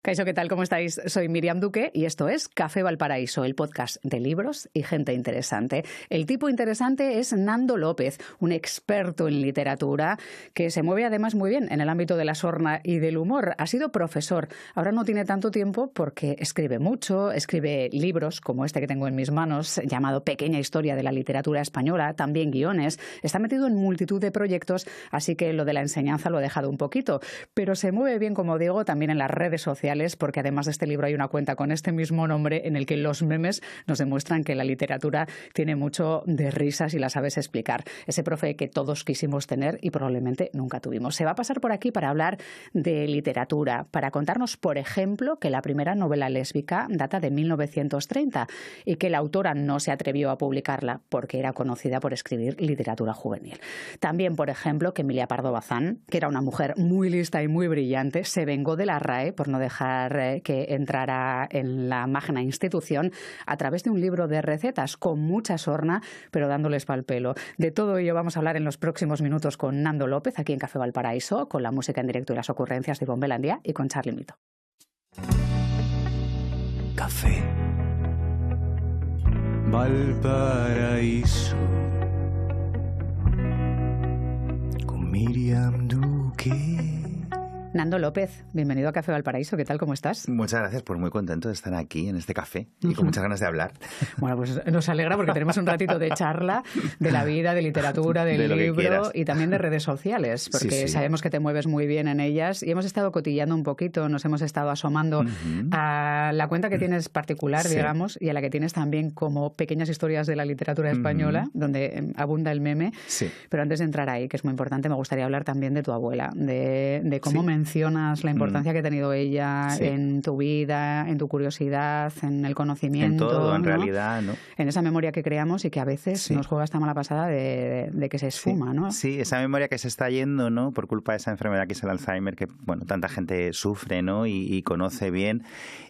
Kaixo, ¿qué tal? ¿Cómo estáis? Soy Miriam Duque y esto es Café Valparaíso, el podcast de libros y gente interesante. El tipo interesante es Nando López, un experto en literatura que se mueve además muy bien en el ámbito de la sorna y del humor. Ha sido profesor. Ahora no tiene tanto tiempo porque escribe mucho, escribe libros como este que tengo en mis manos, llamado Pequeña Historia de la Literatura Española, también guiones. Está metido en multitud de proyectos, así que lo de la enseñanza lo ha dejado un poquito. Pero se mueve bien, como digo, también en las redes sociales, porque además de este libro hay una cuenta con este mismo nombre en el que los memes nos demuestran que la literatura tiene mucho de risas y la sabes explicar. Ese profe que todos quisimos tener y probablemente nunca tuvimos. Se va a pasar por aquí para hablar de literatura, para contarnos, por ejemplo, que la primera novela lésbica data de 1930 y que la autora no se atrevió a publicarla porque era conocida por escribir literatura juvenil. También, por ejemplo, que Emilia Pardo Bazán, que era una mujer muy lista y muy brillante, se vengó de la RAE por no dejar que entrara en la magna institución a través de un libro de recetas con mucha sorna, pero dándoles pal pelo. De todo ello vamos a hablar en los próximos minutos con Nando López, aquí en Café Valparaíso, con la música en directo y las ocurrencias de Ivonne Belandía y con Charly Mito. Café Valparaíso con Miriam Duque. Nando López, bienvenido a Café Valparaíso. ¿Qué tal? ¿Cómo estás? Muchas gracias, pues muy contento de estar aquí en este café y con muchas ganas de hablar. Bueno, pues nos alegra porque tenemos un ratito de charla de la vida, de literatura, del libro y también de redes sociales, porque sabemos que te mueves muy bien en ellas y hemos estado cotilleando un poquito, nos hemos estado asomando a la cuenta que tienes particular, digamos, y a la que tienes también como Pequeñas Historias de la Literatura Española, donde abunda el meme. Sí. Pero antes de entrar ahí, que es muy importante, me gustaría hablar también de tu abuela, de cómo mencionas la importancia que ha tenido ella en tu vida, en tu curiosidad, en el conocimiento. En todo, en realidad, ¿no? En esa memoria que creamos y que a veces nos juega esta mala pasada de que se esfuma, ¿no? Sí, esa memoria que se está yendo, ¿no? Por culpa de esa enfermedad que es el Alzheimer, que, bueno, tanta gente sufre, ¿no? Y conoce bien.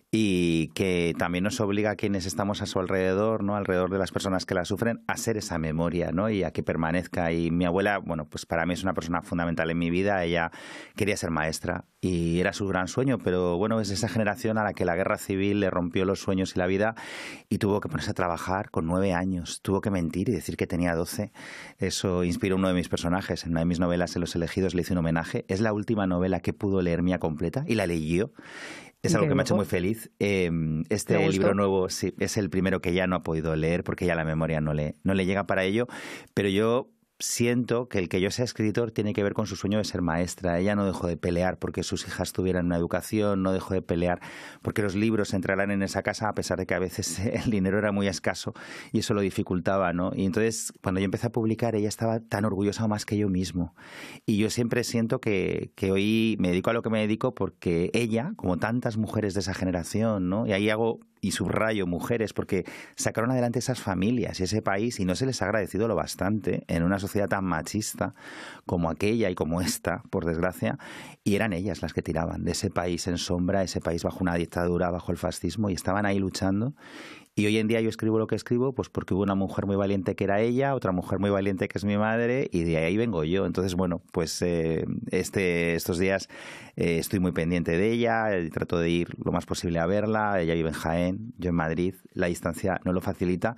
Y que también nos obliga a quienes estamos a su alrededor, ¿no? Alrededor de las personas que la sufren, a ser esa memoria, ¿no? Y a que permanezca. Y mi abuela, bueno, pues para mí es una persona fundamental en mi vida. Ella quería ser maestra y era su gran sueño, pero bueno, es esa generación a la que la guerra civil le rompió los sueños y la vida y tuvo que ponerse a trabajar con 9 años. Tuvo que mentir y decir que tenía 12. Eso inspiró uno de mis personajes. En una de mis novelas, En los elegidos, le hice un homenaje. Es la última novela que pudo leer mía completa y la leí yo. Es algo que me ha hecho muy feliz. Este libro nuevo sí, es el primero que ya no ha podido leer porque ya la memoria no le llega para ello, pero yo siento que el que yo sea escritor tiene que ver con su sueño de ser maestra. Ella no dejó de pelear porque sus hijas tuvieran una educación, no dejó de pelear porque los libros entraran en esa casa, a pesar de que a veces el dinero era muy escaso y eso lo dificultaba, ¿no? Y entonces, cuando yo empecé a publicar, ella estaba tan orgullosa más que yo mismo. Y yo siempre siento que hoy me dedico a lo que me dedico porque ella, como tantas mujeres de esa generación, ¿no? Y ahí hago y subrayo mujeres porque sacaron adelante esas familias y ese país y no se les ha agradecido lo bastante en una sociedad tan machista como aquella y como esta, por desgracia, y eran ellas las que tiraban de ese país en sombra, ese país bajo una dictadura, bajo el fascismo, y estaban ahí luchando. Y hoy en día yo escribo lo que escribo pues porque hubo una mujer muy valiente que era ella, otra mujer muy valiente que es mi madre, y de ahí vengo yo. Entonces, bueno, pues estos días estoy muy pendiente de ella, trato de ir lo más posible a verla. Ella vive en Jaén, yo en Madrid, la distancia no lo facilita,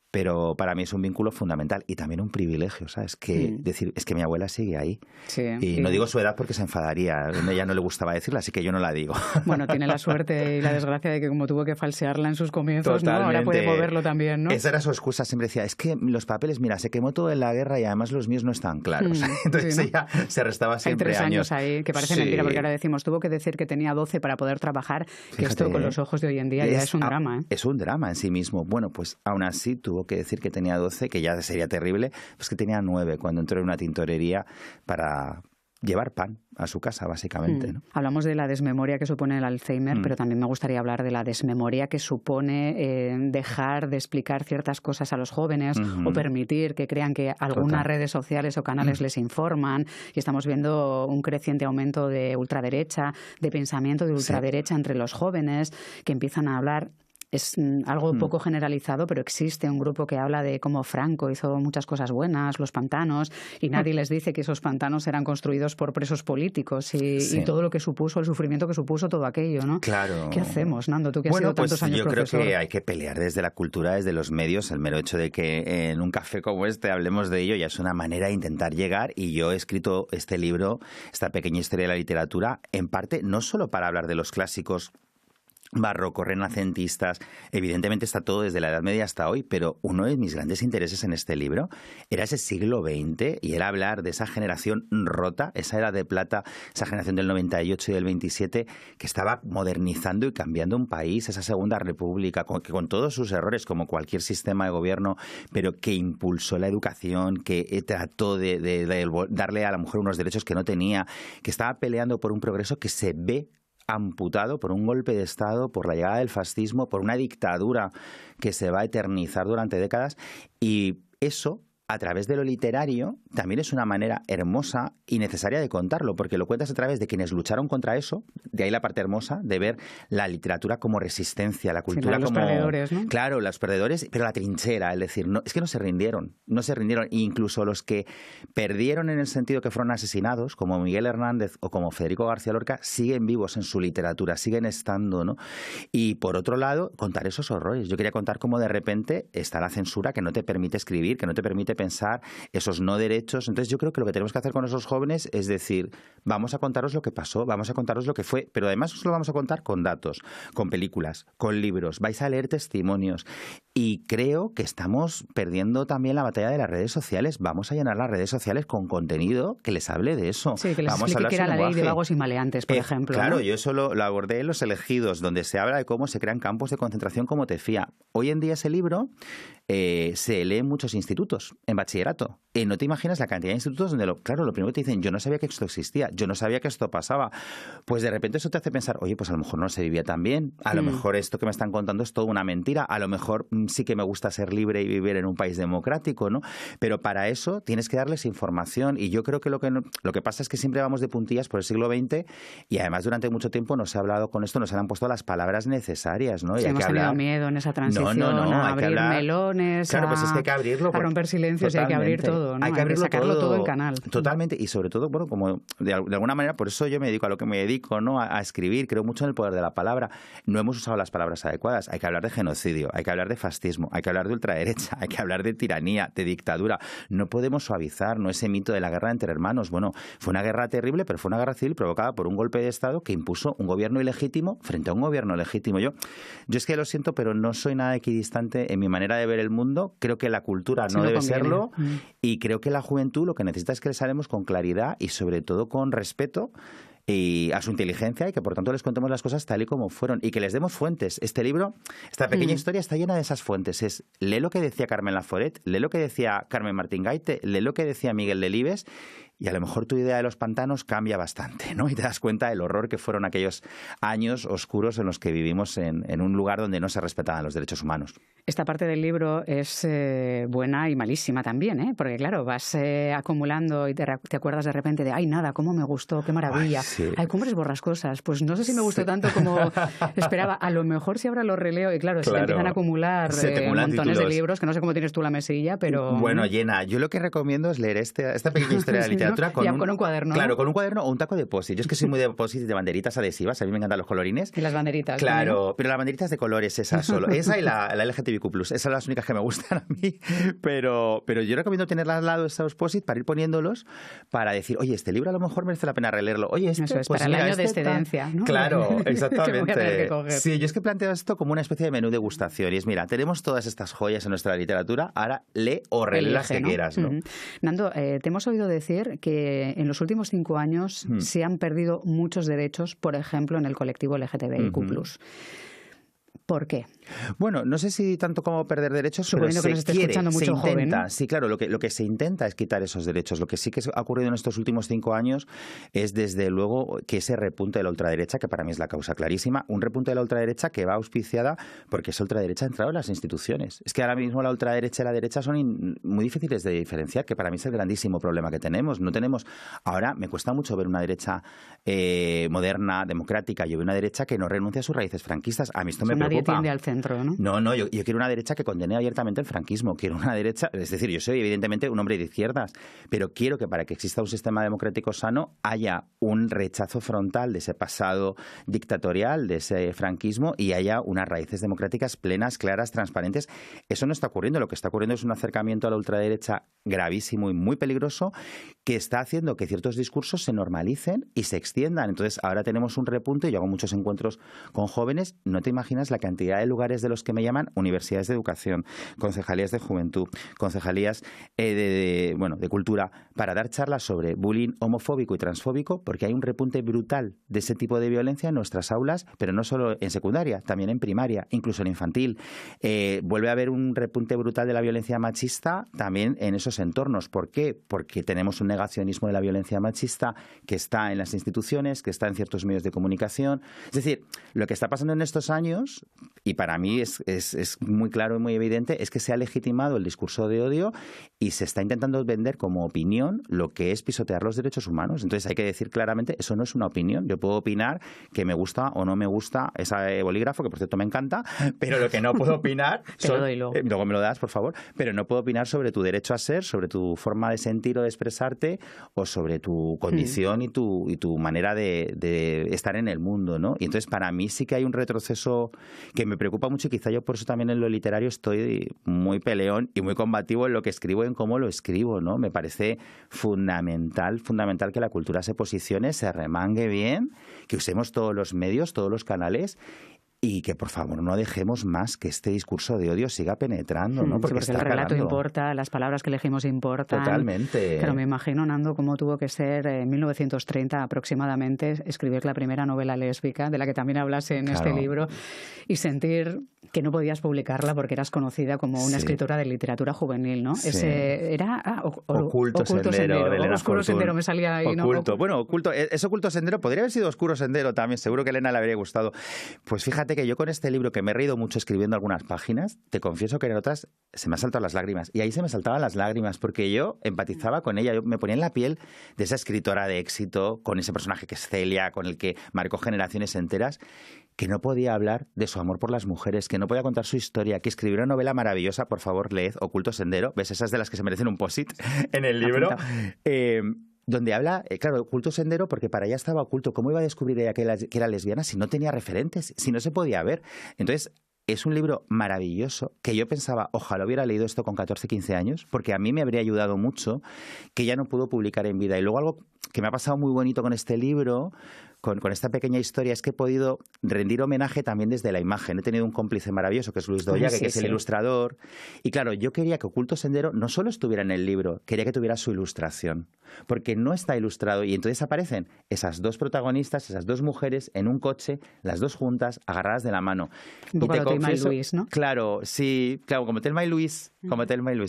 pero para mí es un vínculo fundamental y también un privilegio, ¿sabes? Decir, es que mi abuela sigue ahí. Sí, y no digo su edad porque se enfadaría. A ella no le gustaba decirla, así que yo no la digo. Bueno, tiene la suerte y la desgracia de que como tuvo que falsearla en sus comienzos, ¿no? Ahora puede moverlo también, ¿no? Esa era su excusa, siempre decía, es que los papeles, mira, se quemó todo en la guerra y además los míos no están claros. Entonces ella se restaba siempre años. Hay 3 años ahí, que parece mentira, porque ahora decimos, tuvo que decir que tenía 12 para poder trabajar, que esto con los ojos de hoy en día ya es un drama, ¿eh? Es un drama en sí mismo. Bueno, pues aún así tuvo que decir que tenía 12, que ya sería terrible, pues que tenía 9 cuando entró en una tintorería para llevar pan a su casa, básicamente, ¿no? Hablamos de la desmemoria que supone el Alzheimer, pero también me gustaría hablar de la desmemoria que supone dejar de explicar ciertas cosas a los jóvenes o permitir que crean que algunas redes sociales o canales les informan, y estamos viendo un creciente aumento de ultraderecha, de pensamiento de ultraderecha entre los jóvenes que empiezan a hablar es algo poco generalizado, pero existe un grupo que habla de cómo Franco hizo muchas cosas buenas, los pantanos, y nadie les dice que esos pantanos eran construidos por presos políticos y todo lo que supuso, el sufrimiento que supuso todo aquello, ¿no? Claro. ¿Qué hacemos, Nando? Tú que has sido tantos años profesor. Yo creo que hay que pelear desde la cultura, desde los medios. El mero hecho de que en un café como este hablemos de ello ya es una manera de intentar llegar, y yo he escrito este libro, esta pequeña historia de la literatura, en parte no solo para hablar de los clásicos barrocos, renacentistas, evidentemente está todo desde la Edad Media hasta hoy, pero uno de mis grandes intereses en este libro era ese siglo XX y era hablar de esa generación rota, esa era de plata, esa generación del 98 y del 27 que estaba modernizando y cambiando un país, esa Segunda República, que con todos sus errores, como cualquier sistema de gobierno, pero que impulsó la educación, que trató de darle a la mujer unos derechos que no tenía, que estaba peleando por un progreso que se ve amputado por un golpe de Estado, por la llegada del fascismo, por una dictadura que se va a eternizar durante décadas, y eso, a través de lo literario, también es una manera hermosa y necesaria de contarlo, porque lo cuentas a través de quienes lucharon contra eso, de ahí la parte hermosa de ver la literatura como resistencia, la cultura los como... perdedores, ¿no? Claro, los perdedores, pero la trinchera, es decir, no, es que no se rindieron, e incluso los que perdieron en el sentido que fueron asesinados, como Miguel Hernández o como Federico García Lorca, siguen vivos en su literatura, siguen estando, ¿no? Y por otro lado, contar esos horrores. Yo quería contar cómo de repente está la censura que no te permite escribir, que no te permite pensar, esos no derechos. Entonces yo creo que lo que tenemos que hacer con esos jóvenes es decir, vamos a contaros lo que pasó, vamos a contaros lo que fue, pero además os lo vamos a contar con datos, con películas, con libros, vais a leer testimonios, y creo que estamos perdiendo también la batalla de las redes sociales. Vamos a llenar las redes sociales con contenido que les hable de eso. Sí, que les vamos explique a que era la lenguaje. ley de vagos y maleantes, por ejemplo. Claro, ¿no? yo eso lo abordé en Los Elegidos, donde se habla de cómo se crean campos de concentración como Tefía. Hoy en día ese libro se lee en muchos institutos, en bachillerato. No te imaginas la cantidad de institutos donde, claro, lo primero que te dicen, yo no sabía que esto existía, yo no sabía que esto pasaba. Pues de repente eso te hace pensar, oye, pues a lo mejor no se vivía tan bien, a lo mejor esto que me están contando es toda una mentira, a lo mejor sí que me gusta ser libre y vivir en un país democrático, ¿no? Pero para eso tienes que darles información, y yo creo que lo que pasa es que siempre vamos de puntillas por el siglo XX, y además durante mucho tiempo no se ha hablado con esto, no se le han puesto las palabras necesarias, ¿no? Y sí, hay hemos que hablar... tenido miedo en esa transición, a abrir melones, claro, pues es que hay que abrirlo, a romper silencios, y hay que abrir todo, ¿no? Hay que abrirlo sacarlo todo en canal. Totalmente, y sobre todo, bueno, como de alguna manera, por eso yo me dedico a lo que me dedico, ¿no? A escribir, creo mucho en el poder de la palabra. No hemos usado las palabras adecuadas. Hay que hablar de genocidio, hay que hablar de fascismo, hay que hablar de ultraderecha, hay que hablar de tiranía, de dictadura. No podemos suavizar, ¿no?, ese mito de la guerra entre hermanos. Bueno, fue una guerra terrible, pero fue una guerra civil provocada por un golpe de Estado que impuso un gobierno ilegítimo frente a un gobierno legítimo. Yo es que lo siento, pero no soy nada equidistante en mi manera de ver el mundo. Creo que la cultura no debe serlo, y creo que la juventud lo que necesita es que les hablemos con claridad y sobre todo con respeto y a su inteligencia, y que por tanto les contemos las cosas tal y como fueron y que les demos fuentes. Este libro, esta pequeña historia está llena de esas fuentes. Lee lo que decía Carmen Laforet, lee lo que decía Carmen Martín Gaite, lee lo que decía Miguel Delibes, y a lo mejor tu idea de los pantanos cambia bastante, ¿no? Y te das cuenta del horror que fueron aquellos años oscuros en los que vivimos en un lugar donde no se respetaban los derechos humanos. Esta parte del libro es buena y malísima también, ¿eh? Porque claro, vas acumulando y te acuerdas de repente de, ay, nada, cómo me gustó, qué maravilla. Ay, sí. Ay, cumbres borrascosas. Pues no sé si me gustó tanto como esperaba. A lo mejor si ahora lo releo y claro, se me empiezan a acumular montones títulos de libros, que no sé cómo tienes tú la mesilla, pero... Bueno, llena. Yo lo que recomiendo es leer esta pequeña historia de la literatura con un cuaderno. Claro, con un cuaderno o un taco de post-it. Yo es que soy muy de post-it y de banderitas adhesivas. A mí me encantan los colorines. Y las banderitas. Claro, también. Pero las banderitas de colores, esas solo. Esa y la LGTBIQ+. Esas son las únicas que me gustan a mí. Pero yo recomiendo tenerlas al lado, esos post-it, para ir poniéndolos, para decir, oye, este libro a lo mejor merece la pena releerlo. Oye, este, eso es, pues para mira, el año de excedencia, ¿no? Claro, exactamente. Que voy a tener que coger. Sí, yo es que planteo esto como una especie de menú degustación. Y es, mira, tenemos todas estas joyas en nuestra literatura, ahora lee o relee las que quieras, ¿no? Nando, te hemos oído decir que en los últimos 5 años se han perdido muchos derechos, por ejemplo, en el colectivo LGTBIQ+. ¿Por qué? Bueno, no sé si tanto como perder derechos, suponiendo pero que nos esté escuchando mucho se intenta. Joven. Sí, claro, lo que se intenta es quitar esos derechos. Lo que sí que ha ocurrido en estos últimos 5 años es, desde luego, que ese repunte de la ultraderecha, que para mí es la causa clarísima, un repunte de la ultraderecha que va auspiciada porque esa ultraderecha ha entrado en las instituciones. Es que ahora mismo la ultraderecha y la derecha son muy difíciles de diferenciar, que para mí es el grandísimo problema que tenemos. No tenemos... Ahora me cuesta mucho ver una derecha moderna, democrática. Yo veo una derecha que no renuncia a sus raíces franquistas. A mí esto me preocupa preocupa. tiende al centro, ¿no? No, yo quiero una derecha que condene abiertamente el franquismo. Quiero una derecha, es decir, yo soy evidentemente un hombre de izquierdas, pero quiero que para que exista un sistema democrático sano haya un rechazo frontal de ese pasado dictatorial, de ese franquismo, y haya unas raíces democráticas plenas, claras, transparentes. Eso no está ocurriendo. Lo que está ocurriendo es un acercamiento a la ultraderecha gravísimo y muy peligroso que está haciendo que ciertos discursos se normalicen y se extiendan. Entonces, ahora tenemos un repunte. Yo hago muchos encuentros con jóvenes. No te imaginas la cantidad de lugares de los que me llaman universidades de educación, concejalías de juventud, concejalías de cultura, para dar charlas sobre bullying homofóbico y transfóbico, porque hay un repunte brutal de ese tipo de violencia en nuestras aulas, pero no solo en secundaria, también en primaria, incluso en infantil. Vuelve a haber un repunte brutal de la violencia machista también en esos entornos. ¿Por qué? Porque tenemos un negacionismo de la violencia machista que está en las instituciones, que está en ciertos medios de comunicación. Es decir, lo que está pasando en estos años, y para mí es muy claro y muy evidente, es que se ha legitimado el discurso de odio y se está intentando vender como opinión lo que es pisotear los derechos humanos. Entonces hay que decir claramente, eso no es una opinión. Yo puedo opinar que me gusta o no me gusta ese bolígrafo, que por cierto me encanta, pero lo que no puedo opinar... Te lo doy luego. Luego me lo das, por favor. Pero no puedo opinar sobre tu derecho a ser, sobre tu forma de sentir o de expresarte, o sobre tu condición y tu manera de estar en el mundo, ¿no? Y entonces para mí sí que hay un retroceso que me preocupa mucho, y quizá yo por eso también en lo literario estoy muy peleón y muy combativo en lo que escribo y en cómo lo escribo, ¿no? Me parece fundamental que la cultura se posicione, se remangue bien, que usemos todos los medios, todos los canales, y que por favor no dejemos más que este discurso de odio siga penetrando, ¿no? Porque el relato importa, las palabras que elegimos importan. Totalmente. Pero me imagino, Nando, cómo tuvo que ser en 1930 aproximadamente escribir la primera novela lésbica, de la que también hablas en este libro, y sentir que no podías publicarla porque eras conocida como una escritora de literatura juvenil, ¿no? Sí. Ese era Oculto Sendero, de Elena Oscuro Fortún. Sendero me salía ahí, ¿no? Oculto. Es Oculto Sendero, podría haber sido Oscuro Sendero también, seguro que a Elena le habría gustado. Pues fíjate que yo con este libro, que me he reído mucho escribiendo algunas páginas, te confieso que en otras se me han saltado las lágrimas. Y ahí se me saltaban las lágrimas, porque yo empatizaba con ella, yo me ponía en la piel de esa escritora de éxito, con ese personaje que es Celia, con el que marcó generaciones enteras, que no podía hablar de su amor por las mujeres, que no podía contar su historia, que escribió una novela maravillosa, por favor, leed Oculto Sendero, ves, esas de las que se merecen un post-it en el libro, donde habla, claro, Oculto Sendero, porque para ella estaba oculto. ¿Cómo iba a descubrir ella que era lesbiana si no tenía referentes, si no se podía ver? Entonces, es un libro maravilloso que yo pensaba, ojalá hubiera leído esto con 14, 15 años, porque a mí me habría ayudado mucho, que ella no pudo publicar en vida. Y luego algo que me ha pasado muy bonito con este libro, con esta pequeña historia, es que he podido rendir homenaje también desde la imagen. He tenido un cómplice maravilloso, que es Luis Doyague, que es el ilustrador. Y claro, yo quería que Oculto Sendero no solo estuviera en el libro, quería que tuviera su ilustración, porque no está ilustrado. Y entonces aparecen esas dos protagonistas, esas dos mujeres, en un coche, las dos juntas, agarradas de la mano. Un poco como Thelma y Luis, ¿no? Claro, sí, claro, como Thelma y Luis,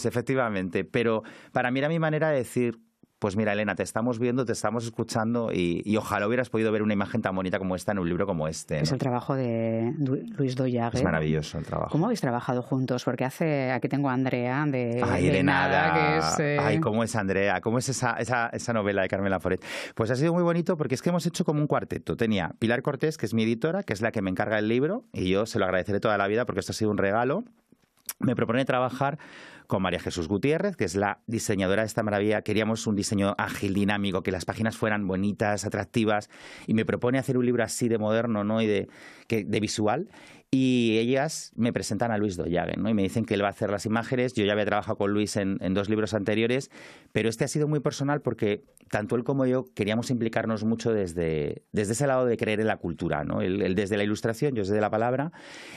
efectivamente. Pero para mí era mi manera de decir, pues mira, Elena, te estamos viendo, te estamos escuchando, y ojalá hubieras podido ver una imagen tan bonita como esta en un libro como este, ¿no? Es el trabajo de Luis Doyague. Es maravilloso el trabajo. ¿Cómo habéis trabajado juntos? Porque aquí tengo a Andrea de Nada, que es... Ay, ¿cómo es Andrea? ¿Cómo es esa novela de Carmen Laforet? Pues ha sido muy bonito porque es que hemos hecho como un cuarteto. Tenía Pilar Cortés, que es mi editora, que es la que me encarga el libro, y yo se lo agradeceré toda la vida porque esto ha sido un regalo. Me propone trabajar con María Jesús Gutiérrez, que es la diseñadora de esta maravilla. Queríamos un diseño ágil, dinámico, que las páginas fueran bonitas, atractivas, y me propone hacer un libro así de moderno, ¿no? Y de visual. Y ellas me presentan a Luis Doyague, ¿no? Y me dicen que él va a hacer las imágenes. Yo ya había trabajado con Luis en 2 libros anteriores, pero este ha sido muy personal porque tanto él como yo queríamos implicarnos mucho desde ese lado de creer en la cultura, ¿no? Él desde la ilustración, yo desde la palabra.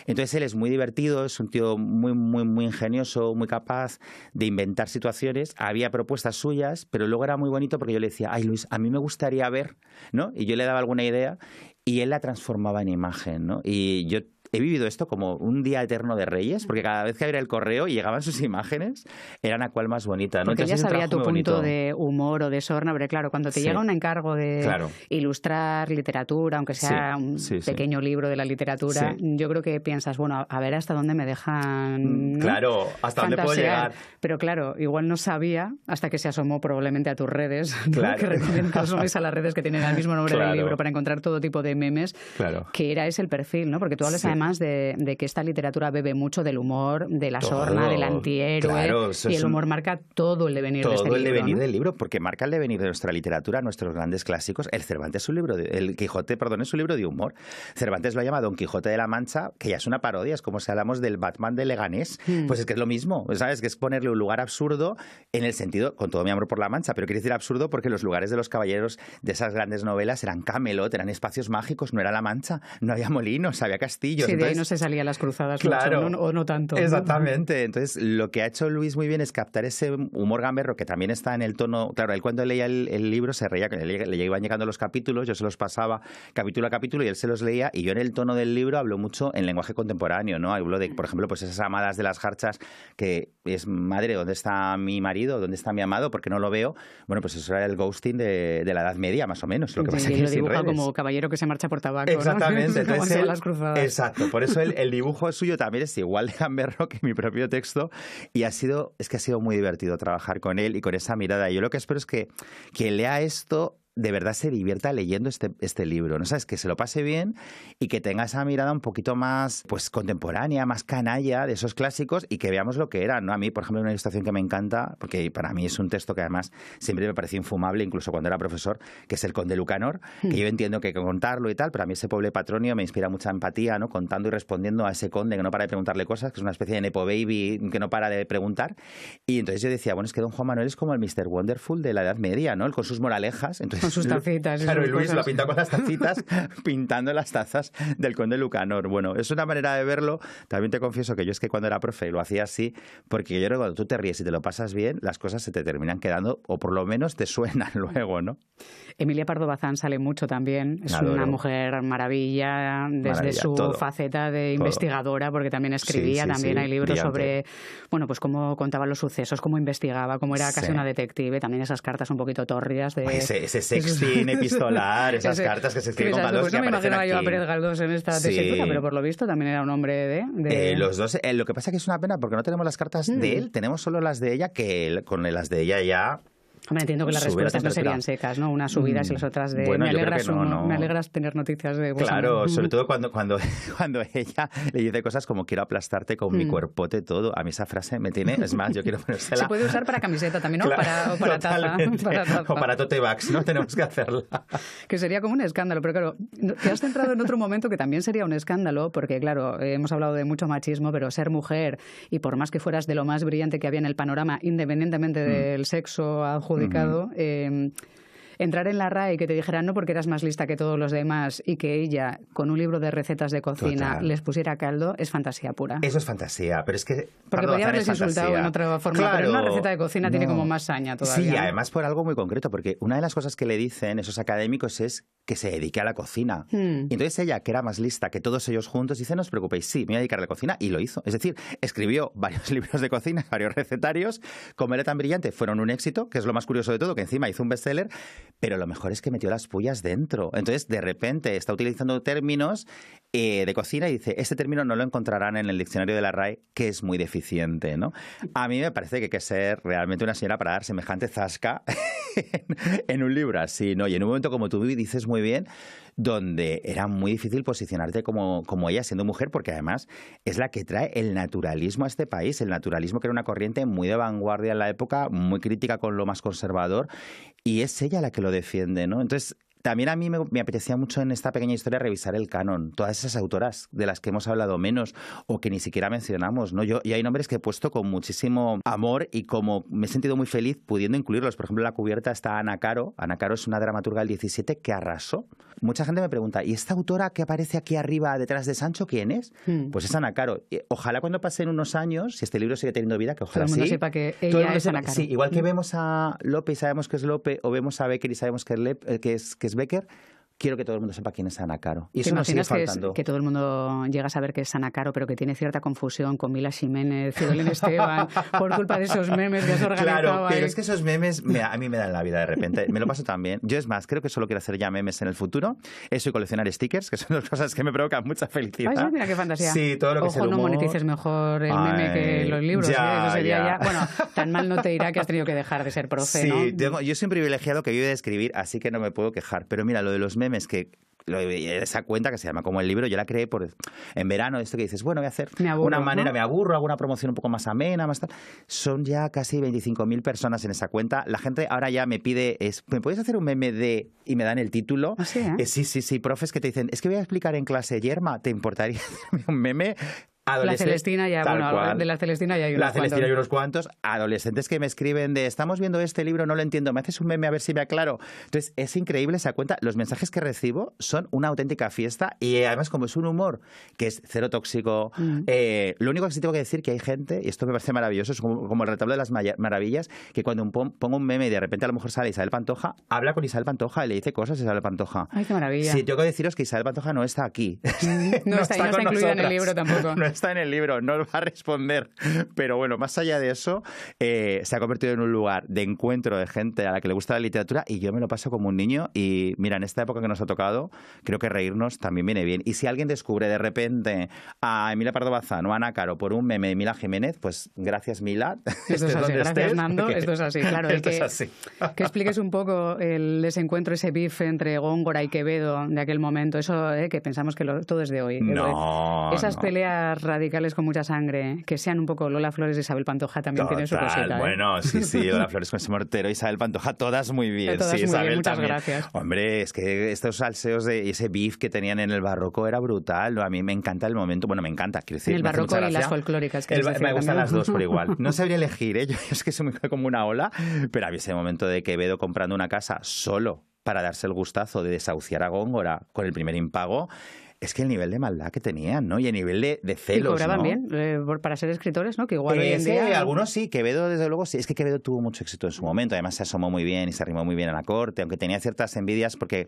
Entonces él es muy divertido, es un tío muy, muy, muy ingenioso, muy capaz de inventar situaciones. Había propuestas suyas, pero luego era muy bonito porque yo le decía, ay Luis, a mí me gustaría ver, ¿no? Y yo le daba alguna idea y él la transformaba en imagen, ¿no? Y yo he vivido esto como un día eterno de Reyes, porque cada vez que abría el correo y llegaban sus imágenes, eran a cual más bonita, ¿no? Porque Entonces, ya sabía tu punto bonito de humor o de sorna, pero claro, cuando te llega un encargo de ilustrar literatura, aunque sea un pequeño libro de la literatura, yo creo que piensas, bueno, a ver hasta dónde me dejan, ¿no? Claro, hasta dónde puedo llegar. Pero claro, igual no sabía, hasta que se asomó probablemente a tus redes, ¿no? Que recomiendo que asoméis a las redes que tienen el mismo nombre del libro para encontrar todo tipo de de memes, claro, que era ese el perfil, ¿no? Porque tú hablas además de que esta literatura bebe mucho del humor, de la sorna, del antihéroe, claro, y el humor marca todo el devenir de este libro. Todo el devenir, ¿no?, del libro, porque marca el devenir de nuestra literatura, nuestros grandes clásicos. El Cervantes es un libro, el Quijote, perdón, es un libro de humor. Cervantes lo llama Don Quijote de la Mancha, que ya es una parodia, es como si hablamos del Batman de Leganés. Pues es que es lo mismo, ¿sabes? Que es ponerle un lugar absurdo en el sentido, con todo mi amor por la Mancha, pero quiere decir absurdo porque los lugares de los caballeros de esas grandes novelas eran Camelot, eran espacios mágicos, no era la Mancha, no había molinos, había castillos. Sí, entonces, de ahí no se salían las cruzadas, claro, mucho, o no tanto. Exactamente. Entonces, lo que ha hecho Luis muy bien es captar ese humor gamberro que también está en el tono. Claro, él cuando leía el libro se reía, que le iban llegando los capítulos, yo se los pasaba capítulo a capítulo y él se los leía, y yo en el tono del libro hablo mucho en lenguaje contemporáneo, ¿no? Hablo de, por ejemplo, pues esas amadas de las jarchas, que es, madre, ¿dónde está mi marido? ¿Dónde está mi amado? ¿Por qué no lo veo? Bueno, pues eso era el ghosting de la Edad Media, más o menos. Lo que pasa es que lo dibuja como caballero que se marcha por tabaco. Exactamente. ¿no? Entonces, las cruzadas. Exacto. Por eso el dibujo suyo también es igual de gamberro que mi propio texto, y ha sido muy divertido trabajar con él y con esa mirada. Yo lo que espero es que quien lea esto de verdad se divierta leyendo este libro, ¿no? ¿Sabes? Que se lo pase bien y que tenga esa mirada un poquito más, pues, contemporánea, más canalla de esos clásicos, y que veamos lo que eran, ¿no? A mí, por ejemplo, una ilustración que me encanta, porque para mí es un texto que además siempre me pareció infumable, incluso cuando era profesor, que es el Conde Lucanor, que yo entiendo que hay que contarlo y tal, pero a mí ese pueblo patronio me inspira mucha empatía, ¿no? Contando y respondiendo a ese conde que no para de preguntarle cosas, que es una especie de nepo baby que no para de preguntar. Y entonces yo decía, bueno, es que don Juan Manuel es como el Mr. Wonderful de la Edad Media, ¿no? Él con sus moralejas. Entonces, con sus tacitas. Claro, y Luis cosas. lo pinta con las tacitas, pintando las tazas del Conde Lucanor. Bueno, es una manera de verlo. También te confieso que yo es que cuando era profe lo hacía así, porque yo creo que cuando tú te ríes y te lo pasas bien, las cosas se te terminan quedando, o por lo menos te suenan luego, ¿no? Emilia Pardo Bazán sale mucho también. Es una mujer maravilla, desde su faceta de investigadora, porque también escribía, también hay libros sobre, bueno, pues cómo contaba los sucesos, cómo investigaba, cómo era casi una detective, también esas cartas un poquito tórridas de... Ese sexting epistolar, esas cartas que se escriben con Galdós. Pues no me imaginaba yo a Pérez Galdós en esta tesitura, pero por lo visto también era un hombre de... Los dos, lo que pasa es que es una pena porque no tenemos las cartas de él, tenemos solo las de ella, que él, con las de ella ya... Hombre, entiendo que las respuestas no serían secas, ¿no? Unas subidas y las otras de... Bueno, me alegras tener noticias de vos. Claro, sobre todo cuando ella le dice cosas como quiero aplastarte con mi cuerpote todo. A mí esa frase me tiene... Es más, yo quiero ponérsela... Se puede usar para camiseta también, ¿no? Claro, o para taza. O para tote bags, ¿no? Tenemos que hacerla. Que sería como un escándalo, pero claro, te has centrado en otro momento que también sería un escándalo, porque claro, hemos hablado de mucho machismo, pero ser mujer, y por más que fueras de lo más brillante que había en el panorama, independientemente del sexo adjudicado, entrar en la RAE y que te dijeran no porque eras más lista que todos los demás y que ella, con un libro de recetas de cocina, les pusiera caldo, es fantasía pura. Eso es fantasía, pero es que... Porque podría haberles insultado en otra forma, claro, pero en una receta de cocina tiene como más saña todavía. Sí, además por algo muy concreto, porque una de las cosas que le dicen esos académicos es que se dedique a la cocina. Y entonces ella, que era más lista que todos ellos juntos, dice, no os preocupéis, sí, me voy a dedicar a la cocina, y lo hizo. Es decir, escribió varios libros de cocina, varios recetarios, como era tan brillante, fueron un éxito, que es lo más curioso de todo, que encima hizo un bestseller, pero lo mejor es que metió las pullas dentro. Entonces, de repente, está utilizando términos de cocina y dice, este término no lo encontrarán en el diccionario de la RAE, que es muy deficiente, ¿no? A mí me parece que hay que ser realmente una señora para dar semejante zasca en un libro así, ¿no? Y en un momento, como tú dices muy bien, donde era muy difícil posicionarte como ella siendo mujer, porque además es la que trae el naturalismo a este país, el naturalismo que era una corriente muy de vanguardia en la época, muy crítica con lo más conservador, y es ella la que lo defiende, ¿no? Entonces, también a mí me apetecía mucho en esta pequeña historia revisar el canon, todas esas autoras de las que hemos hablado menos o que ni siquiera mencionamos, ¿no? Y hay nombres que he puesto con muchísimo amor y como me he sentido muy feliz pudiendo incluirlos. Por ejemplo, en la cubierta está Ana Caro. Ana Caro es una dramaturga del 17 que arrasó. Mucha gente me pregunta, ¿y esta autora que aparece aquí arriba detrás de Sancho, quién es? Pues es Ana Caro. Ojalá cuando pasen unos años, si este libro sigue teniendo vida, que ojalá todo el mundo sepa que ella es Ana Caro. Sí, igual que vemos a Lope y sabemos que es Lope, o vemos a Becker y sabemos que es Becker, quiero que todo el mundo sepa quién es Ana Caro. Y eso nos sigue faltando. Que todo el mundo llega a saber que es Ana Caro, pero que tiene cierta confusión con Mila Ximénez, Belén Esteban, por culpa de esos memes que has organizado. Claro, pero es que esos memes a mí me dan la vida de repente. Me lo paso tan bien. Yo, es más, creo que solo quiero hacer ya memes en el futuro. Eso y coleccionar stickers, que son dos cosas que me provocan mucha felicidad. Ay, mira qué fantasía. Sí, todo lo que Ojo, no monetices mejor el meme que los libros. Eso sería ya. Bueno, tan mal no te irá que has tenido que dejar de ser profe, ¿no? Sí, yo soy un privilegiado que vive de escribir, así que no me puedo quejar. Pero mira, lo de los memes, que esa cuenta que se llama como el libro, yo la creé en verano, esto que dices, bueno, voy a hacer me aburro, me aburro, hago una promoción un poco más amena, más tal. Son ya casi 25.000 personas en esa cuenta. La gente ahora ya me pide, ¿me puedes hacer un meme de...? Y me dan el título. ¿Ah, sí, eh? Sí, profes que te dicen, es que voy a explicar en clase, Yerma, ¿te importaría hacerme un meme? La Celestina ya, de la Celestina ya hay unos cuantos. La Celestina hay unos cuantos. Adolescentes que me escriben de, estamos viendo este libro, no lo entiendo, ¿me haces un meme a ver si me aclaro? Entonces, es increíble esa cuenta. Los mensajes que recibo son una auténtica fiesta y además como es un humor que es cero tóxico, lo único que sí tengo que decir que hay gente, y esto me parece maravilloso, es como el retablo de las maravillas, que cuando pongo un meme y de repente a lo mejor sale Isabel Pantoja, habla con Isabel Pantoja y le dice cosas a Isabel Pantoja. ¡Ay, qué maravilla! Sí, tengo que deciros que Isabel Pantoja no está aquí. No está incluida en el libro tampoco. No está en el libro, no va a responder. Pero bueno, más allá de eso, se ha convertido en un lugar de encuentro de gente a la que le gusta la literatura y yo me lo paso como un niño. Y mira, en esta época que nos ha tocado, creo que reírnos también viene bien. Y si alguien descubre de repente a Emilia Pardo Bazán o a Ana Caro por un meme de Mila Jiménez, pues gracias, Mila. Esto es así, gracias, Nando. Esto es así, claro. Es así. Que expliques un poco el desencuentro, ese bife entre Góngora y Quevedo de aquel momento. Eso que pensamos que todo es de hoy. Esas peleas radicales con mucha sangre, que sean un poco Lola Flores y Isabel Pantoja también tienen su cosita. Bueno, sí, Lola Flores con ese mortero, Isabel Pantoja, todas muy bien. Todas sí, muy Isabel bien, muchas también. gracias. Hombre, es que estos salseos y ese beef que tenían en el barroco era brutal. A mí me encanta el momento. Bueno, me encanta, quiero decir. En el barroco y las folclóricas. Me gustan las dos por igual. No sabría elegir, ¿eh? Yo es que soy muy como una ola, pero había ese momento de Quevedo comprando una casa solo para darse el gustazo de desahuciar a Góngora con el primer impago. Es que el nivel de maldad que tenían, ¿no? Y el nivel de celos, y cobraban ¿no? bien para ser escritores, ¿no? Que igual hoy en día... Algunos sí, Quevedo desde luego sí. Es que Quevedo tuvo mucho éxito en su momento. Además se asomó muy bien y se arrimó muy bien a la corte, aunque tenía ciertas envidias porque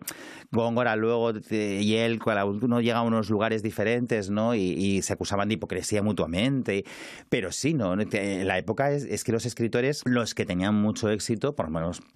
Góngora luego y él, cada uno llega a unos lugares diferentes, ¿no? Y se acusaban de hipocresía mutuamente. Pero sí, ¿no? En la época es que los escritores, los que tenían mucho éxito, por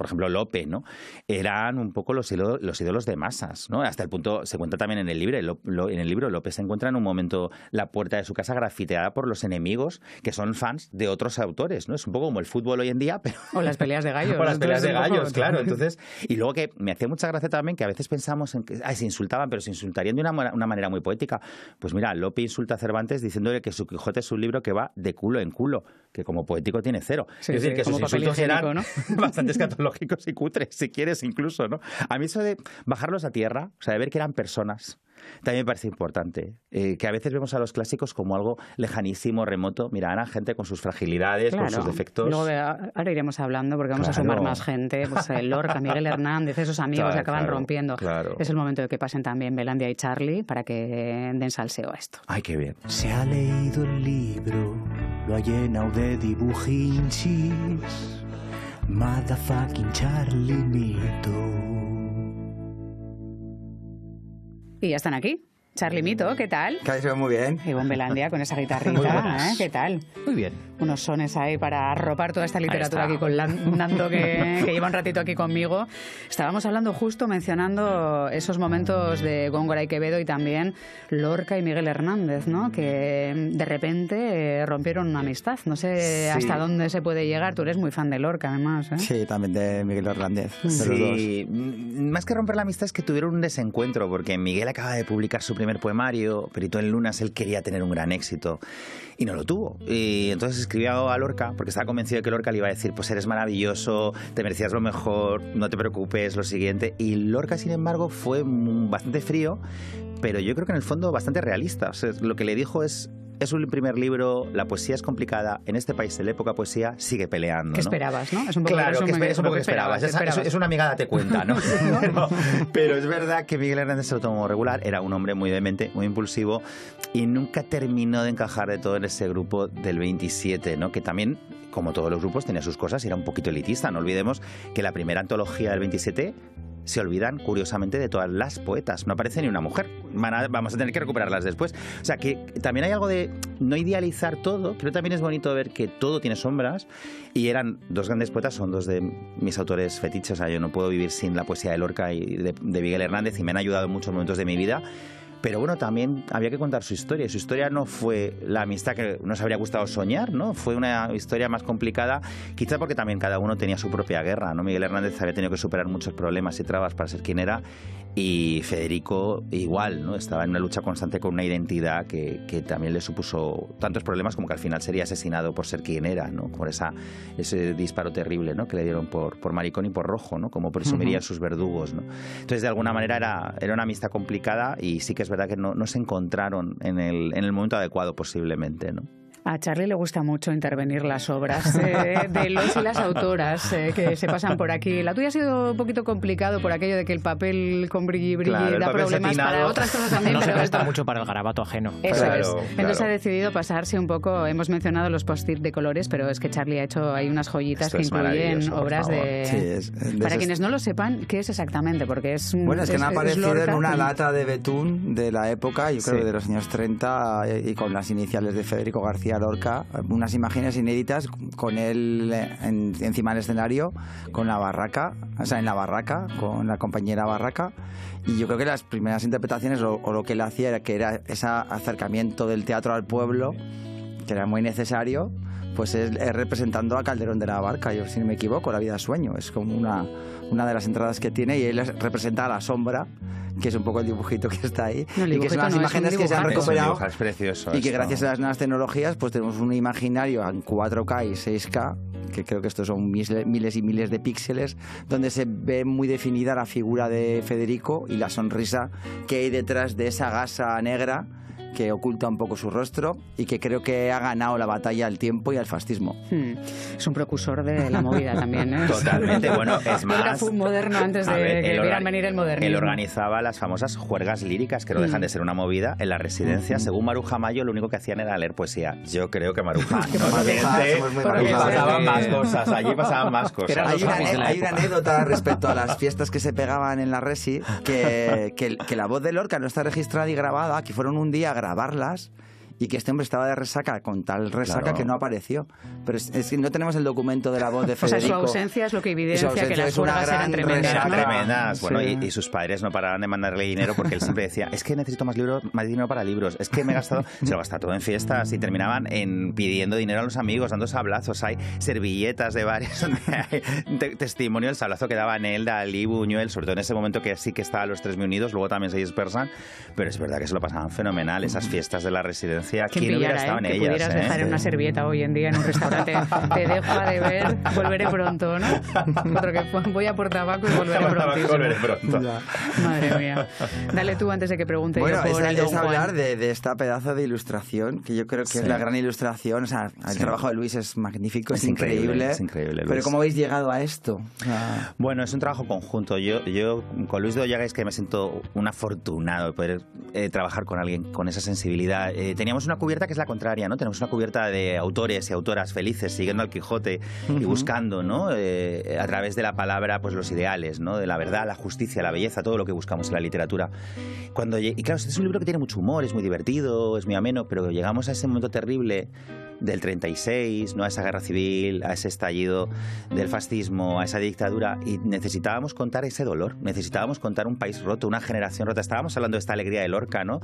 ejemplo Lope, ¿no? Eran un poco los ídolos de masas, ¿no? Hasta el punto, se cuenta también en el libro, López se encuentra en un momento la puerta de su casa grafiteada por los enemigos que son fans de otros autores, ¿no? Es un poco como el fútbol hoy en día, pero... O las peleas de gallos. O las peleas de gallos, claro. Entonces, y luego que me hacía mucha gracia también que a veces pensamos en que se insultaban, pero se insultarían de una manera muy poética. Pues mira, Lope insulta a Cervantes diciéndole que su Quijote es un libro que va de culo en culo, que como poético tiene cero. Sí, es decir, que sus insultos eran, ¿no? Bastante escatológicos y cutres, si quieres, incluso, ¿no? A mí eso de bajarlos a tierra, o sea, de ver que eran personas, también me parece importante, que a veces vemos a los clásicos como algo lejanísimo, remoto. Mira, eran gente con sus fragilidades, claro, con sus defectos. Luego ahora iremos hablando porque vamos a sumar más gente. Pues Lorca, Miguel Hernández, esos amigos que acaban rompiendo. Claro. Es el momento de que pasen también Belandia y Charlie para que den salseo a esto. Ay, qué bien. Se ha leído el libro, lo ha llenado de dibujinchis. Motherfucking Charlie Mito. Y ya están aquí. Charlie Mito, ¿qué tal? Muy bien. Y Ivonne Belandia con esa guitarrita, ¿qué tal? Muy bien. Unos sones ahí para arropar toda esta literatura aquí con Nando, que lleva un ratito aquí conmigo. Estábamos hablando justo, mencionando esos momentos de Góngora y Quevedo y también Lorca y Miguel Hernández, ¿no? Que de repente rompieron una amistad. No sé hasta dónde se puede llegar. Tú eres muy fan de Lorca, además, ¿eh? Sí, también de Miguel Hernández. Sí, más que romper la amistad es que tuvieron un desencuentro, porque Miguel acaba de publicar su primer poemario, Perito en Lunas. Él quería tener un gran éxito y no lo tuvo. Y entonces escribió a Lorca porque estaba convencido de que Lorca le iba a decir, pues eres maravilloso, te merecías lo mejor, no te preocupes, lo siguiente. Y Lorca, sin embargo, fue bastante frío, pero yo creo que en el fondo bastante realista. O sea, lo que le dijo es un primer libro, la poesía es complicada, en este país de la época poesía sigue peleando, ¿no? ¿Qué esperabas, no? Es un poco claro, es un poco que esperabas. Es una amiga date cuenta, ¿no? Pero es verdad que Miguel Hernández se lo tomó regular, era un hombre muy demente, muy impulsivo y nunca terminó de encajar de todo en ese grupo del 27, ¿no? Que también, como todos los grupos, tenía sus cosas y era un poquito elitista. No olvidemos que la primera antología del 27 se olvidan, curiosamente, de todas las poetas. No aparece ni una mujer. Vamos a tener que recuperarlas después. O sea, que también hay algo de no idealizar todo. Creo que también es bonito ver que todo tiene sombras. Y eran dos grandes poetas, son dos de mis autores fetiches. O sea, yo no puedo vivir sin la poesía de Lorca y de Miguel Hernández y me han ayudado en muchos momentos de mi vida. Pero bueno, también había que contar su historia. Y su historia no fue la amistad que nos habría gustado soñar, ¿no? Fue una historia más complicada, quizá porque también cada uno tenía su propia guerra, ¿no? Miguel Hernández había tenido que superar muchos problemas y trabas para ser quien era, y Federico igual, ¿no? Estaba en una lucha constante con una identidad que también le supuso tantos problemas como que al final sería asesinado por ser quien era, ¿no? Por ese disparo terrible, ¿no? Que le dieron por maricón y por rojo, ¿no? Como presumirían sus verdugos, ¿no? Entonces, de alguna manera era una amistad complicada, y sí que es verdad que no se encontraron en el momento adecuado posiblemente, ¿no? A Charlie le gusta mucho intervenir las obras de los y las autoras que se pasan por aquí. La tuya ha sido un poquito complicado por aquello de que el papel con brilli Claro, da problemas satinado. para otras cosas también. No se pero presta mucho para el garabato ajeno. Eso Claro, es. claro. Entonces ha decidido pasarse un poco. Hemos mencionado los post-it de colores, pero es que Charlie ha hecho ahí unas joyitas Esto que es incluyen maravilloso, por obras favor. de... Sí, es de Para esos- quienes no lo sepan, ¿qué es exactamente? Porque es Bueno, es que me ha aparecido Lorca en una con- lata de betún de la época, yo creo Sí. de los años 30, y con las iniciales de Federico García Lorca, unas imágenes inéditas con él encima del escenario, con la barraca, o sea, en la barraca, con la compañera barraca. Y yo creo que las primeras interpretaciones, o lo que él hacía, era que era ese acercamiento del teatro al pueblo, que era muy necesario, pues es representando a Calderón de la Barca, yo si no me equivoco, La vida es sueño, es como una de las entradas que tiene, y él representa a la sombra, que es un poco el dibujito que está ahí, No, el y que son dibujito las no, es imágenes un que se han dibujar. recuperado, Es precioso. y que esto. gracias a las nuevas tecnologías pues tenemos un imaginario en 4K y 6K, que creo que estos son miles y miles de píxeles, donde se ve muy definida la figura de Federico y la sonrisa que hay detrás de esa gasa negra que oculta un poco su rostro, y que creo que ha ganado la batalla al tiempo y al fascismo. Es un precursor de la movida también, ¿eh? Totalmente, bueno, es Él era más... un moderno antes de A ver, que él vieran organi- venir el modernismo. Él organizaba las famosas juergas líricas, que no dejan de ser una movida en la residencia. Según Maruja Mayo, lo único que hacían era leer poesía. Yo creo que Maruja... somos muy Maruja. pasaban más cosas, allí pasaban más cosas. Eran los hobbies de la Hay una época. anécdota respecto a las fiestas que se pegaban en la Resi, que la voz de Lorca no está registrada y grabada, que fueron un día a grabarlas, y que este hombre estaba de resaca, con tal resaca Claro. que no apareció. Pero es que no tenemos el documento de la voz de O sea, Federico. su ausencia es lo que Su evidencia ausencia que las es una juergas eran gran tremendas, resaca. ¿no? Tremendas. Bueno, Sí. y sus padres no paraban de mandarle dinero, porque él siempre decía, es que necesito más dinero para libros, es que me he gastado, se lo gastaba todo en fiestas, y terminaban pidiendo dinero a los amigos, dando sablazos. Hay servilletas de bares donde hay testimonio del sablazo que daban él, Dalí, Buñuel, sobre todo en ese momento que sí que estaban los tres muy unidos, luego también se dispersan, pero es verdad que se lo pasaban fenomenal, esas fiestas de la residencia. Quien ¿Quién hubiera pillara, estado en que ellas? pudieras dejar en una servilleta hoy en día en un restaurante. Te dejo a deber, volveré pronto, ¿no? Otro que voy a por tabaco y volveré prontísimo. Volveré pronto. Madre mía. Dale tú antes de que pregunte Bueno, yo por el Don es Juan. hablar de esta pedazo de ilustración, que yo creo que Sí. es la gran ilustración. O sea, el Sí. trabajo de Luis es magnífico, es increíble, increíble. es increíble, Pero Luis. ¿cómo habéis llegado a esto? O sea, Bueno, es un trabajo conjunto. Yo con Luis de Ollaga es que me siento un afortunado de poder trabajar con alguien con esa sensibilidad. Teníamos una cubierta que es la contraria, ¿no? Tenemos una cubierta de autores y autoras felices siguiendo al Quijote y buscando, ¿no? A través de la palabra, pues los ideales, ¿no? De la verdad, la justicia, la belleza, todo lo que buscamos en la literatura. Y claro, este es un libro que tiene mucho humor, es muy divertido, es muy ameno, pero llegamos a ese momento terrible del 36, ¿no? A esa guerra civil, a ese estallido del fascismo, a esa dictadura, y necesitábamos contar ese dolor, necesitábamos contar un país roto, una generación rota. Estábamos hablando de esta alegría de Lorca, ¿no?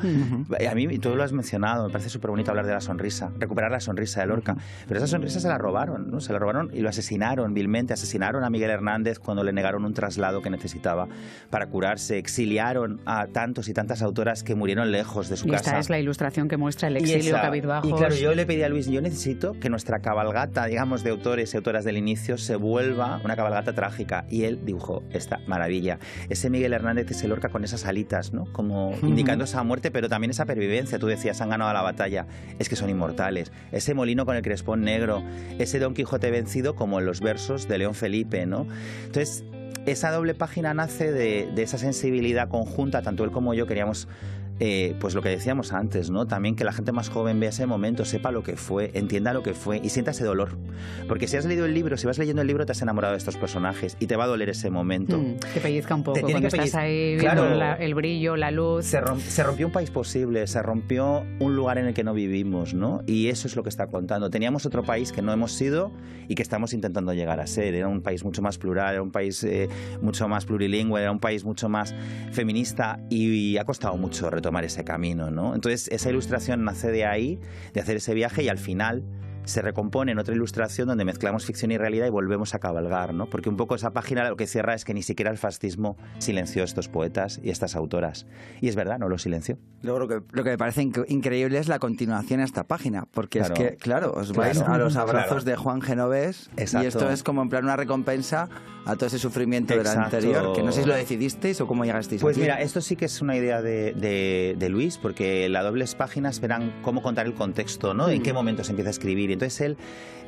A mí, tú lo has mencionado, me parece súper bonito hablar de la sonrisa, recuperar la sonrisa de Lorca, pero esa sonrisa se la robaron, ¿no? Se la robaron y lo asesinaron vilmente, asesinaron a Miguel Hernández cuando le negaron un traslado que necesitaba para curarse, exiliaron a tantos y tantas autoras que murieron lejos de su Y casa. esta es la ilustración que muestra el Y exilio esa- cabizbajos. Y claro, yo le pedí a Luis, yo necesito que nuestra cabalgata, digamos, de autores y autoras del inicio se vuelva una cabalgata trágica. Y él dibujó esta maravilla. Ese Miguel Hernández, ese Lorca con esas alitas, ¿no? Como indicando esa muerte, pero también esa pervivencia. Tú decías, han ganado la batalla. Es que son inmortales. Ese molino con el crespón negro. Ese Don Quijote vencido como en los versos de León Felipe, ¿no? Entonces, esa doble página nace de esa sensibilidad conjunta. Tanto él como yo queríamos pues lo que decíamos antes, ¿no? También que la gente más joven vea ese momento, sepa lo que fue, entienda lo que fue y sienta ese dolor. Porque si has leído el libro, si vas leyendo el libro, te has enamorado de estos personajes y te va a doler ese momento. Te pellizca un poco Te tiene cuando que estás ahí Claro. viendo el brillo, la luz. Se rompió un país posible, se rompió un lugar en el que no vivimos, ¿no? Y eso es lo que está contando. Teníamos otro país que no hemos sido y que estamos intentando llegar a ser. Era un país mucho más plural, era un país mucho más plurilingüe, era un país mucho más feminista y ha costado mucho retomar tomar ese camino, ¿no? Entonces, esa ilustración nace de ahí, de hacer ese viaje, y al final se recompone en otra ilustración donde mezclamos ficción y realidad y volvemos a cabalgar, ¿no? Porque un poco esa página lo que cierra es que ni siquiera el fascismo silenció a estos poetas y estas autoras. Y es verdad, no lo silenció. Luego lo que me parece increíble es la continuación a esta página, porque Claro. es que, claro, os vais a los abrazos de Juan Genovés. Exacto. Y esto es como en plan una recompensa a todo ese sufrimiento del Exacto. anterior, que no sé si lo decidisteis o cómo llegasteis Pues aquí. mira, esto sí que es una idea de Luis, porque las dobles páginas verán cómo contar el contexto, ¿no? En qué momento se empieza a escribir. Y entonces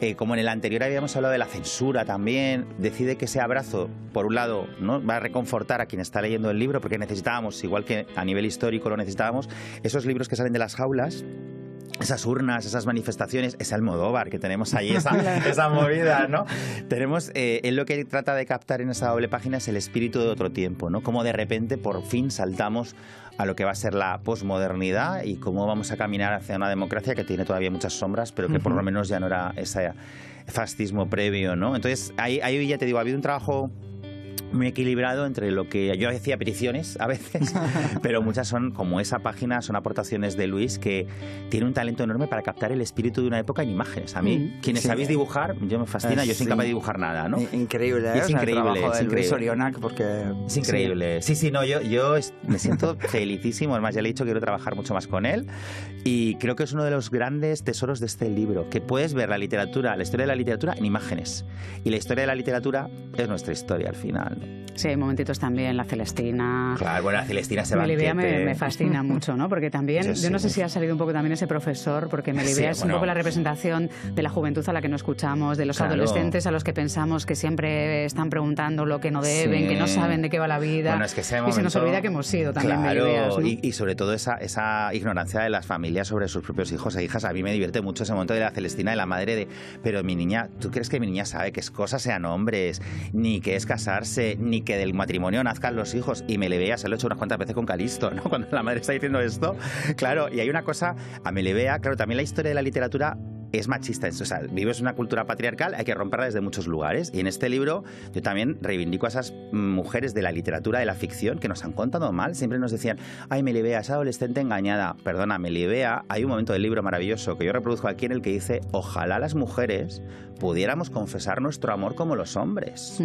él, como en el anterior habíamos hablado de la censura también, decide que ese abrazo, por un lado, ¿no?, va a reconfortar a quien está leyendo el libro, porque necesitábamos, igual que a nivel histórico lo necesitábamos, esos libros que salen de las jaulas, esas urnas, esas manifestaciones, ese Almodóvar que tenemos ahí, esa movida, ¿no? Tenemos, él lo que trata de captar en esa doble página es el espíritu de otro tiempo, ¿no? Cómo de repente, por fin, saltamos a lo que va a ser la posmodernidad y cómo vamos a caminar hacia una democracia que tiene todavía muchas sombras, pero que por lo menos ya no era ese fascismo previo, ¿no? Entonces, ahí ya te digo, ha habido un trabajo muy equilibrado entre lo que yo decía peticiones a veces, pero muchas son, como esa página, son aportaciones de Luis, que tiene un talento enorme para captar el espíritu de una época en imágenes. A mí, quienes Sí. sabéis dibujar, yo me fascina, yo soy Sí. incapaz de dibujar nada, ¿no? Increíble, Y es O sea, increíble, el trabajo es de Luis increíble. Orionac, porque... Es increíble. Sí, no, yo me siento felicísimo. Además, ya le he dicho que quiero trabajar mucho más con él. Y creo que es uno de los grandes tesoros de este libro, que puedes ver la literatura, la historia de la literatura en imágenes. Y la historia de la literatura es nuestra historia al final, ¿no? Sí, hay momentitos también, la Celestina. Claro, bueno, la Celestina se Melibea me fascina mucho, ¿no? Porque también, Sí, yo no sí. sé si ha salido un poco también ese profesor, porque Melibea es un bueno. poco la representación de la juventud a la que no escuchamos, de los Claro. adolescentes a los que pensamos que siempre están preguntando lo que no deben, Sí. que no saben de qué va la vida. Bueno, es que ese y se nos momento- olvida que hemos sido también Claro, Melibeas, ¿no? y sobre todo esa ignorancia de las familias sobre sus propios hijos e hijas. A mí me divierte mucho ese momento de la Celestina, de la madre de, pero mi niña, ¿tú crees que mi niña sabe que es cosas sean hombres, ni que es casarse, ni que del matrimonio nazcan los hijos? Y Melibea se lo he hecho unas cuantas veces con Calisto, ¿no? Cuando la madre está diciendo esto. Claro, y hay una cosa, a Melibea, claro, también la historia de la literatura es machista. O sea, vives una cultura patriarcal, hay que romperla desde muchos lugares. Y en este libro yo también reivindico a esas mujeres de la literatura, de la ficción, que nos han contado mal. Siempre nos decían, ay, Melibea, esa adolescente engañada. Perdona, Melibea, hay un momento del libro maravilloso que yo reproduzco aquí en el que dice, ojalá las mujeres pudiéramos confesar nuestro amor como los hombres.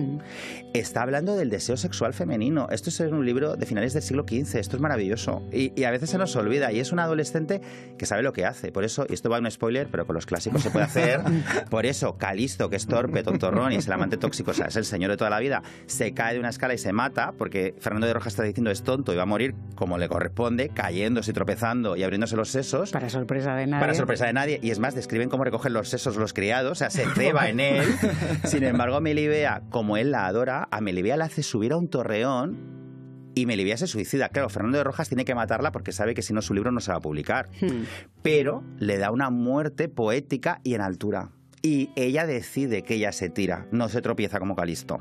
Está hablando del deseo sexual femenino. Esto es un libro de finales del siglo XV. Esto es maravilloso. Y a veces se nos olvida. Y es una adolescente que sabe lo que hace. Por eso, y esto va a un spoiler, pero con los clásicos se puede hacer. Por eso, Calisto, que es torpe, tontorrón y es el amante tóxico, o sea, es el señor de toda la vida, se cae de una escala y se mata porque Fernando de Rojas está diciendo es tonto y va a morir como le corresponde, cayéndose y tropezando y abriéndose los sesos. Para sorpresa de nadie. Para sorpresa de nadie. Y es más, describen cómo recogen los sesos los criados, o sea, se ceba en él. Sin embargo, Melibea, como él la adora, a Melibea la hace subir a un torreón y Melibea se suicida. Claro, Fernando de Rojas tiene que matarla porque sabe que si no su libro no se va a publicar. Pero le da una muerte poética y en altura. Y ella decide que ella se tira, no se tropieza como Calisto.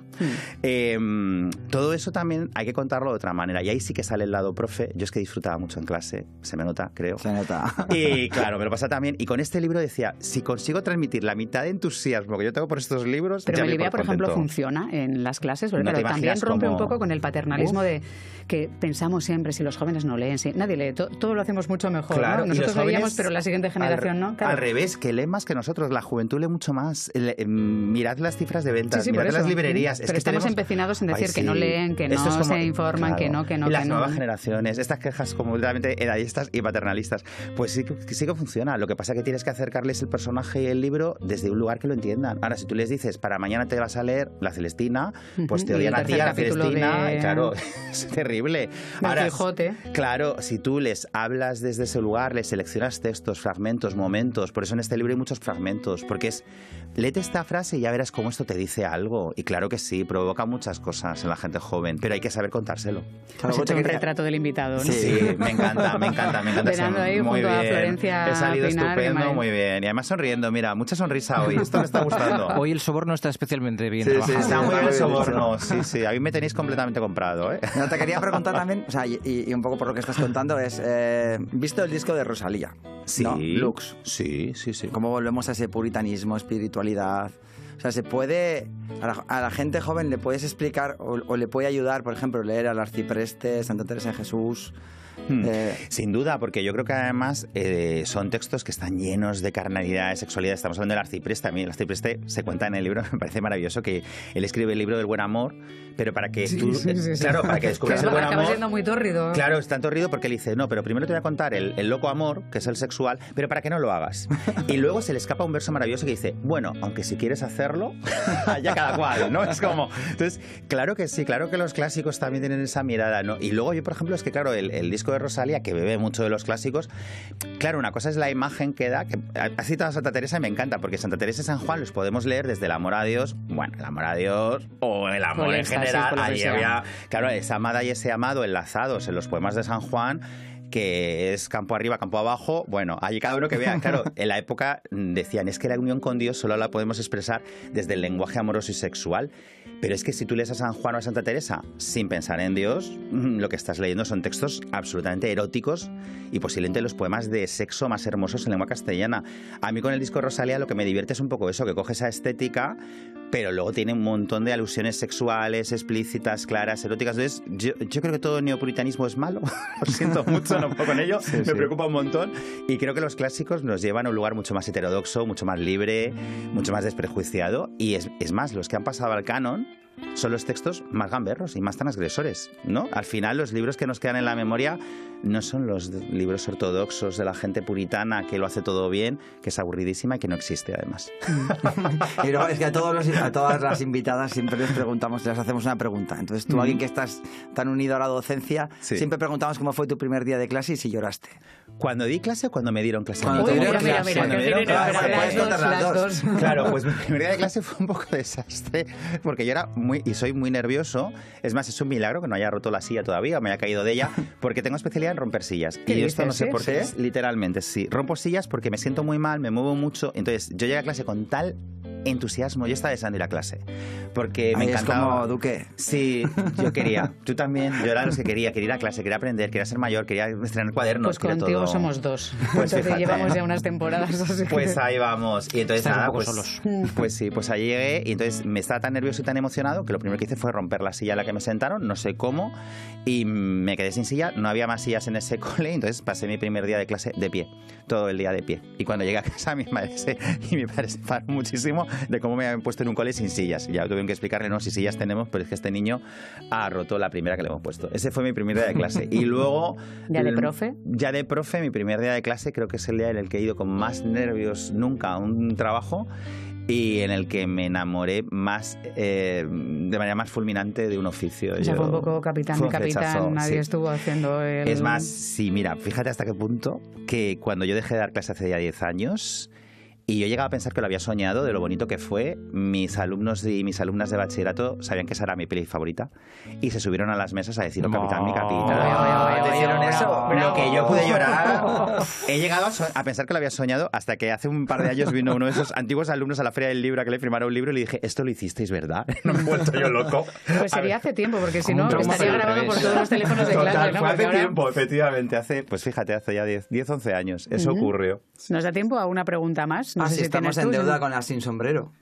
Todo eso también hay que contarlo de otra manera. Y ahí sí que sale el lado profe. Yo es que disfrutaba mucho en clase, se me nota, creo. Se nota. Y claro, me lo pasa también. Y con este libro decía, si consigo transmitir la mitad de entusiasmo que yo tengo por estos libros, Pero ya me doy Melibea, por ejemplo, contento. funciona en las clases, porque No te claro, también imaginas rompe cómo- un poco con el paternalismo de que pensamos siempre si los jóvenes no leen, si nadie lee, todo lo hacemos mucho mejor, Claro, ¿no? y Nosotros los leíamos, jóvenes, pero la siguiente generación no. Claro. Al revés, que leen más que nosotros. La juventud lee mucho más. Mirad las cifras de ventas, Sí, por mirad eso. las librerías. Pero Es que estamos tenemos- empecinados en decir Ay, que no sí. leen, que Esto no es como- se informan, que no. Y las que no. nuevas generaciones, estas quejas completamente edadistas y paternalistas, pues sí que funciona. Lo que pasa es que tienes que acercarles el personaje y el libro desde un lugar que lo entiendan. Ahora, si tú les dices, para mañana te vas a leer La Celestina, pues te Y el odian a ti, tercer a la capítulo Celestina. de- Claro, es terrible. Del Ahora, Quijote. claro, si tú les hablas desde ese lugar, les seleccionas textos, fragmentos, momentos, por eso en este libro hay muchos fragmentos, porque es, léete esta frase y ya verás cómo esto te dice algo. Y claro que sí, provoca muchas cosas en la gente joven, pero hay que saber contárselo. Has hecho un retrato del invitado, ¿no? Sí, me encanta. Verando ahí muy junto a bien. Florencia He salido Pinar, qué estupendo, maravilla. muy bien. Y además sonriendo, mira, mucha sonrisa hoy. Esto me está gustando. Hoy el soborno está especialmente bien Sí, sí, trabajado. está muy bien el Sí. soborno. Sí, sí, a mí me tenéis completamente comprado, ¿eh? No, te quería preguntar también, o sea, y un poco por lo que estás contando, es, visto el disco de Rosalía, Sí. ¿no? Lux. Sí. ¿Cómo volvemos a ese puritanismo, espiritualidad? O sea, se puede, a la gente joven le puedes explicar o le puede ayudar, por ejemplo, leer al arcipreste, Santa Teresa de Jesús, Sin duda, porque yo creo que además son textos que están llenos de carnalidad, de sexualidad. Estamos hablando del arcipreste. A mí el arcipreste se cuenta en el libro, me parece maravilloso que él escribe el libro del buen amor, pero para que tú, claro, para que descubras el buen amor. Acaba siendo muy tórrido. Claro, es tan tórrido porque él dice, no, pero primero te voy a contar el loco amor, que es el sexual, pero para que no lo hagas. Y luego se le escapa un verso maravilloso que dice, bueno, aunque si quieres hacerlo, ya cada cual, ¿no? Es como, entonces, claro que sí, claro que los clásicos también tienen esa mirada, ¿no? Y luego yo, por ejemplo, es que claro, el disco de Rosalía, que bebe mucho de los clásicos, claro, una cosa es la imagen que da, que ha citado a Santa Teresa y me encanta, porque Santa Teresa y San Juan los podemos leer desde el amor a Dios, bueno, el amor a Dios o el amor en general, ahí había, claro, esa amada y ese amado enlazados en los poemas de San Juan, que es campo arriba, campo abajo, bueno, allí cada uno que vea. Claro, en la época decían, es que la unión con Dios solo la podemos expresar desde el lenguaje amoroso y sexual, pero es que si tú lees a San Juan o a Santa Teresa sin pensar en Dios, lo que estás leyendo son textos absolutamente eróticos y posiblemente los poemas de sexo más hermosos en lengua castellana. A mí con el disco de Rosalía lo que me divierte es un poco eso, que coge esa estética, pero luego tiene un montón de alusiones sexuales, explícitas, claras, eróticas. Entonces, yo creo que todo neopuritanismo es malo. Lo siento mucho, no puedo con ello, me preocupa un montón. Y creo que los clásicos nos llevan a un lugar mucho más heterodoxo, mucho más libre, mucho más desprejuiciado. Y es más, los que han pasado al canon son los textos más gamberros y más transgresores, ¿no? Al final, los libros que nos quedan en la memoria no son los libros ortodoxos de la gente puritana que lo hace todo bien, que es aburridísima y que no existe, además. Pero es que a todas las invitadas siempre les preguntamos, les hacemos una pregunta. Entonces, tú, alguien que estás tan unido a la docencia, siempre preguntamos cómo fue tu primer día de clase y si lloraste. ¿Cuando di clase o cuando me dieron clase? Cuando te dieron clase. Cuando me dieron clase. Puedes contar las dos. Claro, pues mi primer día de clase fue un poco desastre, porque yo era soy muy nervioso. Es más, es un milagro que no haya roto la silla todavía o me haya caído de ella, porque tengo especialidad en romper sillas. Y esto no sé por qué, literalmente, sí. Rompo sillas porque me siento muy mal, me muevo mucho. Entonces, yo llegué a clase con tal entusiasmo, yo estaba deseando ir a clase porque me encantaba. Es como Duque. Sí, yo quería, tú también, yo era los que quería ir a clase, quería aprender, quería ser mayor, quería estrenar cuadernos. Pues contigo todo. Somos dos. Pues entonces llevamos ya unas temporadas. Así pues ahí vamos. Y entonces estás nada, un poco pues, solos. Pues sí, pues ahí llegué y entonces me estaba tan nervioso y tan emocionado que lo primero que hice fue romper la silla en la que me sentaron, no sé cómo, y me quedé sin silla, no había más sillas en ese cole, entonces pasé mi primer día de clase de pie, todo el día de pie. Y cuando llegué a casa mi padre se enfadó muchísimo de cómo me habían puesto en un cole sin sillas. Y ya tuvieron que explicarle, no, si sillas tenemos, pero es que este niño ha roto la primera que le hemos puesto. Ese fue mi primer día de clase. Y luego... ¿Ya de profe? Ya de profe, mi primer día de clase creo que es el día en el que he ido con más nervios nunca a un trabajo y en el que me enamoré más de manera más fulminante de un oficio. O sea, fue un poco capitán, nadie estuvo haciendo el... Es más, sí, mira, fíjate hasta qué punto que cuando yo dejé de dar clase hace ya 10 años... Y yo llegaba a pensar que lo había soñado de lo bonito que fue. Mis alumnos y mis alumnas de bachillerato sabían que esa era mi peli favorita y se subieron a las mesas a decir, oh, capitán, mi capitán. ¿Te hicieron eso? Lo que yo pude llorar. He llegado a pensar que lo había soñado hasta que hace un par de años vino uno de esos antiguos alumnos a la Feria del Libro a que le firmara un libro y le dije, esto lo hicisteis, ¿verdad? No me he vuelto yo loco. Pues sería hace tiempo, porque si no estaría grabado por todos los teléfonos de clase. Total, fue hace tiempo, efectivamente. Pues fíjate, hace ya 10, 11 años. Eso ocurrió. ¿Nos da tiempo a una pregunta más? No sé si estamos en deuda con la sin sombrero.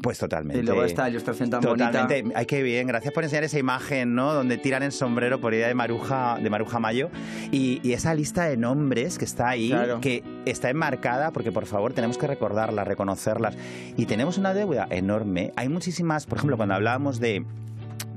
Pues totalmente. Y luego esta ilustración tan bonita. Ay, qué bien. Gracias por enseñar esa imagen, ¿no? Donde tiran el sombrero por idea de Maruja Mayo. Y esa lista de nombres que está ahí, claro, que está enmarcada, porque por favor tenemos que recordarlas, reconocerlas. Y tenemos una deuda enorme. Hay muchísimas, por ejemplo, cuando hablábamos de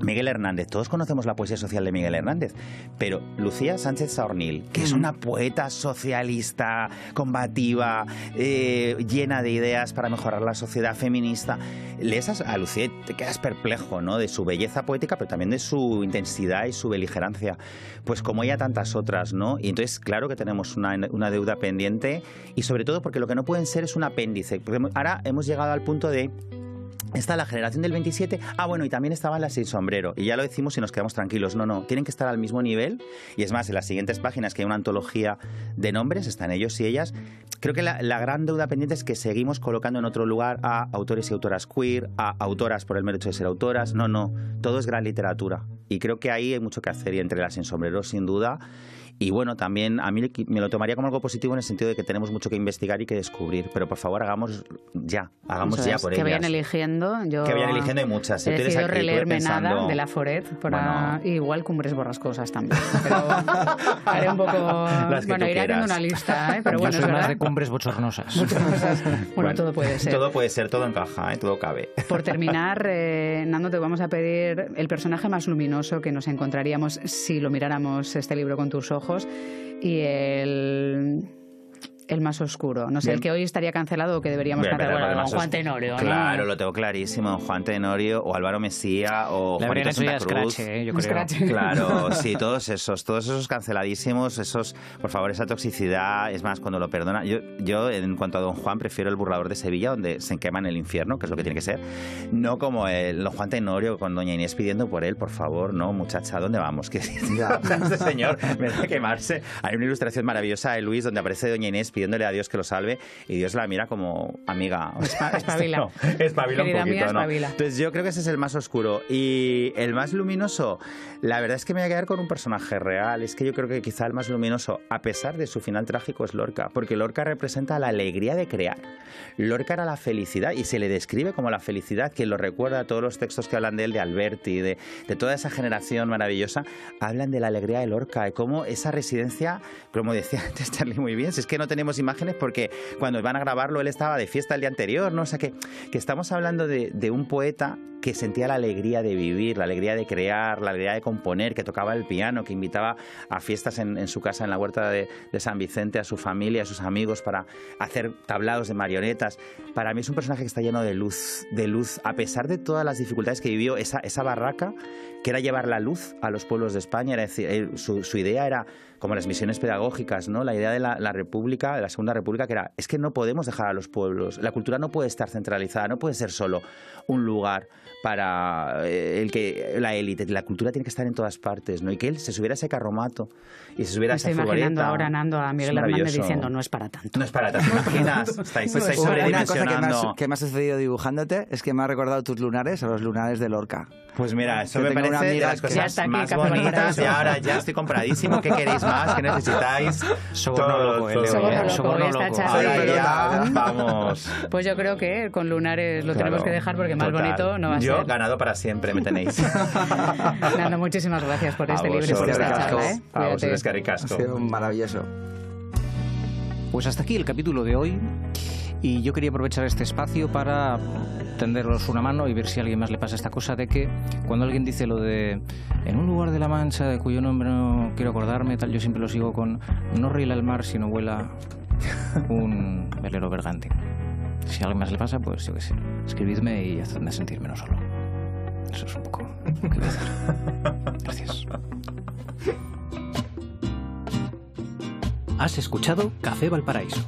Miguel Hernández, todos conocemos la poesía social de Miguel Hernández, pero Lucía Sánchez Saornil, que es una poeta socialista, combativa, llena de ideas para mejorar la sociedad, feminista, lees a Lucía y te quedas perplejo, ¿no? De su belleza poética, pero también de su intensidad y su beligerancia, pues como ella tantas otras, ¿no? Y entonces claro que tenemos una deuda pendiente, y sobre todo porque lo que no pueden ser es un apéndice, porque ahora hemos llegado al punto de... Está la generación del 27, bueno, y también estaban las sin sombrero, y ya lo decimos y nos quedamos tranquilos. No, tienen que estar al mismo nivel, y es más, en las siguientes páginas que hay una antología de nombres, están ellos y ellas. Creo que la gran deuda pendiente es que seguimos colocando en otro lugar a autores y autoras queer, a autoras por el mero hecho de ser autoras. No, todo es gran literatura, y creo que ahí hay mucho que hacer, y entre las sin sombrero, sin duda. Y bueno, también a mí me lo tomaría como algo positivo en el sentido de que tenemos mucho que investigar y que descubrir, pero por favor hagamos ya por ellas. Que vayan eligiendo. Que vayan eligiendo, hay muchas. He decidido releerme Nada de Laforet, igual Cumbres Borrascosas también. Pero haré un poco... Bueno, iré haciendo una lista, pero bueno, yo soy más de Cumbres Bochornosas. Bueno, todo puede ser. Todo puede ser, todo encaja, todo cabe. Por terminar, Nando, te vamos a pedir el personaje más luminoso que nos encontraríamos si lo miráramos este libro con tus ojos y el más oscuro. No sé, el que hoy estaría cancelado o que deberíamos cancelar. Bueno, Juan Tenorio. Claro, ¿no? lo tengo clarísimo. Juan Tenorio o Álvaro Mesía o Juanito Santa Cruz. Scratch, yo creo. Claro, sí, todos esos canceladísimos, por favor, esa toxicidad. Es más, cuando lo perdona, yo en cuanto a Don Juan prefiero el Burlador de Sevilla, donde se quema en el infierno, que es lo que tiene que ser, no como el Juan Tenorio con Doña Inés pidiendo por él, por favor, no, muchacha, ¿dónde vamos? Que este señor me da quemarse. Hay una ilustración maravillosa de Luis donde aparece Doña Inés pidiéndole a Dios que lo salve y Dios la mira como amiga. Espabila. Espabila un poquito, mía, ¿no? espabila. Entonces yo creo que ese es el más oscuro. Y el más luminoso, la verdad es que me voy a quedar con un personaje real. Es que yo creo que quizá el más luminoso, a pesar de su final trágico, es Lorca. Porque Lorca representa la alegría de crear. Lorca era la felicidad y se le describe como la felicidad. Quien lo recuerda, todos los textos que hablan de él, de Alberti, de toda esa generación maravillosa, hablan de la alegría de Lorca y cómo esa residencia, como decía antes Charlie muy bien, si es que no tenemos imágenes porque cuando iban a grabarlo él estaba de fiesta el día anterior, ¿no? O sea que estamos hablando de un poeta que sentía la alegría de vivir, la alegría de crear, la alegría de componer, que tocaba el piano, que invitaba a fiestas en su casa en la huerta de San Vicente a su familia, a sus amigos para hacer tablados de marionetas. Para mí es un personaje que está lleno de luz, a pesar de todas las dificultades que vivió esa barraca, que era llevar la luz a los pueblos de España. Era decir, su idea era como las misiones pedagógicas, ¿no? La idea de la República, de la Segunda República, que era, es que no podemos dejar a los pueblos. La cultura no puede estar centralizada, no puede ser solo un lugar para la élite. La cultura tiene que estar en todas partes, ¿no? Y que él se subiera a ese carromato y se subiera a esa furgoneta. Estoy imaginando ahora, Nando, a Miguel Hernández diciendo, no es para tanto. No es para tanto, ¿te imaginas? Estáis sobredimensionando. Una cosa que me ha sucedido dibujándote es que me ha recordado tus lunares a los lunares de Lorca. Pues mira, eso me parece de las cosas más bonitas y ahora ya estoy compradísimo. ¿Qué queréis más? ¿Qué necesitáis? Soborno loco. Ahora ya, vamos. Pues yo creo que con lunares lo tenemos que dejar porque más bonito no va a ser. Yo ganado para siempre, me tenéis. Nando, muchísimas gracias por este libro y por esta charla. A vosotros, que ricasco. Ha sido maravilloso. Pues hasta aquí el capítulo de hoy. Y yo quería aprovechar este espacio para tenderos una mano y ver si a alguien más le pasa esta cosa de que cuando alguien dice lo de en un lugar de la Mancha de cuyo nombre no quiero acordarme, tal, yo siempre lo sigo con no riela el mar sino vuela un velero bergantín. Si a alguien más le pasa, pues yo qué sé, escribidme y hacedme sentir menos solo. Eso es un poco lo que voy a hacer. Gracias. Has escuchado Café Valparaíso,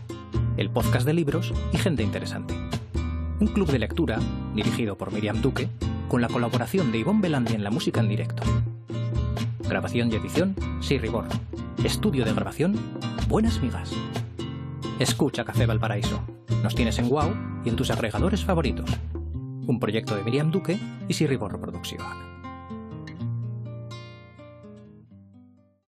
el podcast de libros y gente interesante. Un club de lectura dirigido por Miriam Duque, con la colaboración de Ivonne Belandi en la música en directo. Grabación y edición, Sirribor. Estudio de grabación, Buenas Migas. Escucha Café Valparaíso. Nos tienes en WOW y en tus agregadores favoritos. Un proyecto de Miriam Duque y Sirribor Producción.